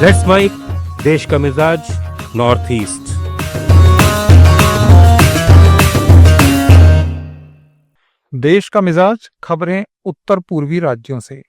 Let's mic, देश का मिजाज, नॉर्थ ईस्ट। देश का मिजाज, खबरें उत्तर पूर्वी राज्यों से।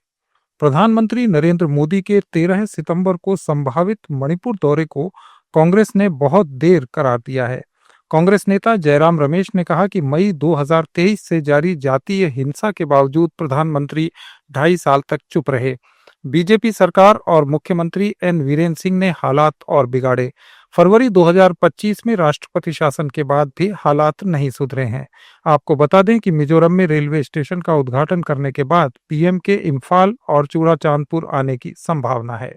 प्रधानमंत्री नरेंद्र मोदी के 13 सितंबर को संभावित मणिपुर दौरे को कांग्रेस ने बहुत देर करार दिया है। कांग्रेस नेता जयराम रमेश ने कहा कि मई 2023 से जारी जातीय हिंसा के बावजूद प्रधानमंत्री 2.5 साल तक चुप रहे। बीजेपी सरकार और मुख्यमंत्री एन वीरेंद्र सिंह ने हालात और बिगाड़े। फरवरी 2025 में राष्ट्रपति शासन के बाद भी हालात नहीं सुधरे हैं। आपको बता दें कि मिजोरम में रेलवे स्टेशन का उद्घाटन करने के बाद पीएम के इम्फाल और चूड़ाचांदपुर आने की संभावना है।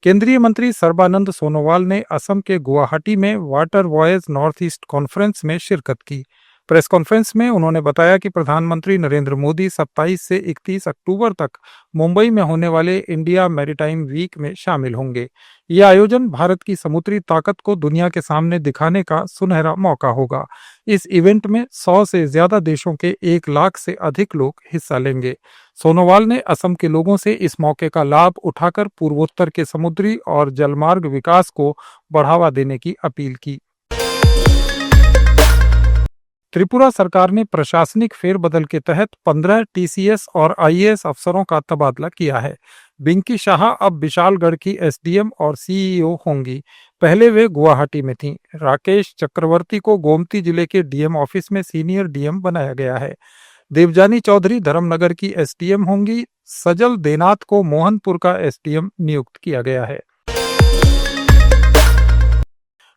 केंद्रीय मंत्री सर्बानंद सोनोवाल ने असम के गुवाहाटी में water voyage north east conference में शिरकत की। प्रेस कॉन्फ्रेंस में उन्होंने बताया कि प्रधानमंत्री नरेंद्र मोदी 27 से 31 अक्टूबर तक मुंबई में होने वाले इंडिया मैरीटाइम वीक में शामिल होंगे। यह आयोजन भारत की समुद्री ताकत को दुनिया के सामने दिखाने का सुनहरा मौका होगा। इस इवेंट में 100 से ज्यादा देशों के 1 लाख से अधिक लोग हिस्सा लेंगे। सोनोवाल ने असम के लोगों से इस मौके का लाभ उठाकर पूर्वोत्तर के समुद्री और जलमार्ग विकास को बढ़ावा देने की अपील की। त्रिपुरा सरकार ने प्रशासनिक फेरबदल के तहत 15 टीसीएस और आईएएस अफसरों का तबादला किया है। बिंकी शाह अब विशालगढ़ की एसडीएम और सीईओ होंगी। पहले वे गुवाहाटी में थीं। राकेश चक्रवर्ती को गोमती जिले के डीएम ऑफिस में सीनियर डीएम बनाया गया है। देवजानी चौधरी धर्मनगर की एसडीएम होंगी। सजल देनाथ को मोहनपुर का एसडीएम नियुक्त किया गया है।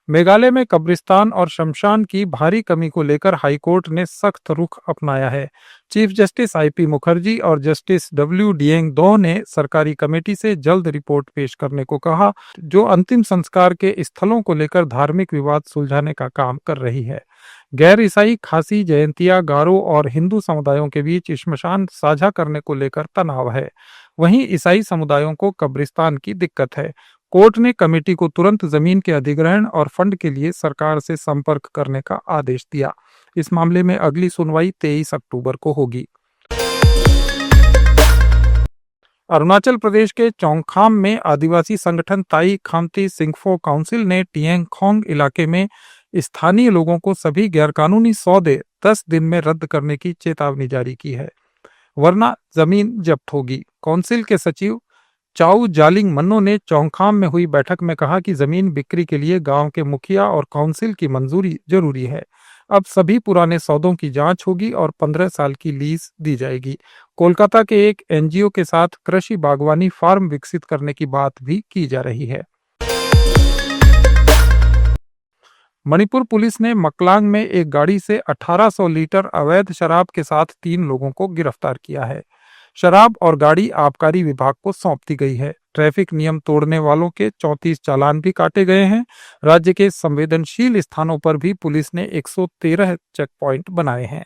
मेघालय में कब्रिस्तान और शमशान की भारी कमी को लेकर हाईकोर्ट ने सख्त रुख अपनाया है। चीफ जस्टिस आईपी मुखर्जी और जस्टिस डब्ल्यू डिएंग दो ने सरकारी कमेटी से जल्द रिपोर्ट पेश करने को कहा, जो अंतिम संस्कार के स्थलों को लेकर धार्मिक विवाद सुलझाने का काम कर रही है। गैर ईसाई, खासी, जयंतिया, गारो और हिंदू समुदायों के बीच श्मशान साझा करने को लेकर तनाव है। वहीं ईसाई समुदायों को कब्रिस्तान की दिक्कत है। कोर्ट ने कमेटी को तुरंत जमीन के अधिग्रहण और फंड के लिए सरकार से संपर्क करने का आदेश दिया। इस मामले में अगली सुनवाई 23 अक्टूबर को होगी। अरुणाचल प्रदेश के चौंगखाम में आदिवासी संगठन ताई खामती सिंगफो काउंसिल ने टिएंग खोंग इलाके में स्थानीय लोगों को सभी गैरकानूनी सौदे 10 दिन में रद्द करने की चेतावनी जारी की है, वरना जमीन जब्त होगी। काउंसिल के सचिव चाउ जालिंग मन्नो ने चौंगखाम में हुई बैठक में कहा कि जमीन बिक्री के लिए गांव के मुखिया और काउंसिल की मंजूरी जरूरी है। अब सभी पुराने सौदों की जांच होगी और 15 साल की लीज दी जाएगी। कोलकाता के एक एनजीओ के साथ कृषि बागवानी फार्म विकसित करने की बात भी की जा रही है। मणिपुर पुलिस ने मकलांग में एक गाड़ी से 1800 लीटर अवैध शराब के साथ 3 लोगों को गिरफ्तार किया है। शराब और गाड़ी आबकारी विभाग को सौंप दी गई है। ट्रैफिक नियम तोड़ने वालों के 34 चालान भी काटे गए हैं। राज्य के संवेदनशील स्थानों पर भी पुलिस ने 113 चेक पॉइंट बनाए हैं।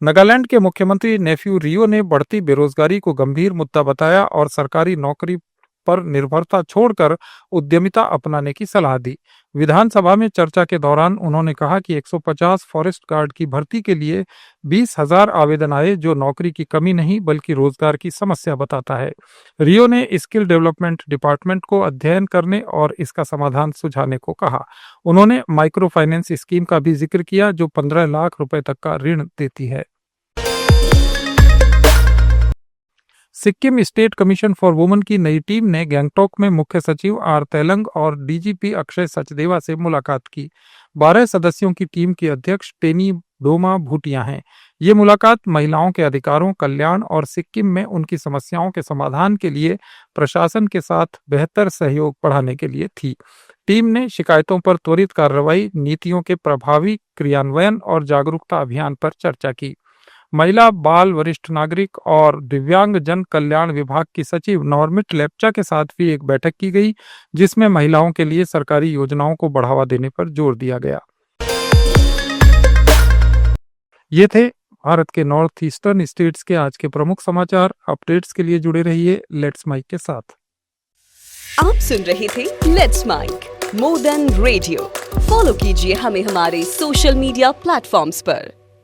नागालैंड के मुख्यमंत्री नेफ्यू रियो ने बढ़ती बेरोजगारी को गंभीर मुद्दा बताया और सरकारी नौकरी पर निर्भरता छोड़कर उद्यमिता अपनाने की सलाह दी। विधानसभा में चर्चा के दौरान उन्होंने कहा कि 150 फॉरेस्ट गार्ड की भर्ती के लिए 20,000 आवेदन आए, जो नौकरी की कमी नहीं बल्कि रोजगार की समस्या बताता है। रियो ने स्किल डेवलपमेंट डिपार्टमेंट को अध्ययन करने और इसका समाधान सुझाने को कहा। उन्होंने माइक्रो फाइनेंस स्कीम का भी जिक्र किया, जो 15 लाख रुपए तक का ऋण देती है। Sikkim state commission for women की नई टीम ने गैंगटॉक में मुख्य सचिव आर तेलंग और डीजीपी अक्षय सचदेवा से मुलाकात की। 12 सदस्यों की टीम की अध्यक्ष टेनी डोमा भूटिया हैं। ये मुलाकात महिलाओं के अधिकारों, कल्याण और सिक्किम में उनकी समस्याओं के समाधान के लिए प्रशासन के साथ बेहतर सहयोग बढ़ाने के लिए थी। टीम ने शिकायतों पर त्वरित कार्रवाई, नीतियों के प्रभावी क्रियान्वयन और जागरूकता अभियान पर चर्चा की। महिला, बाल, वरिष्ठ नागरिक और दिव्यांग जन कल्याण विभाग की सचिव नॉर्मिट लेप्चा के साथ भी एक बैठक की गई, जिसमें महिलाओं के लिए सरकारी योजनाओं को बढ़ावा देने पर जोर दिया गया। ये थे भारत के नॉर्थ ईस्टर्न स्टेट्स के आज के प्रमुख समाचार। अपडेट्स के लिए जुड़े रहिए लेट्स माइक के साथ। आप सुन रहे थे let's mic more than radio. Follow कीजिए हमें हमारे सोशल मीडिया प्लेटफॉर्म्स पर।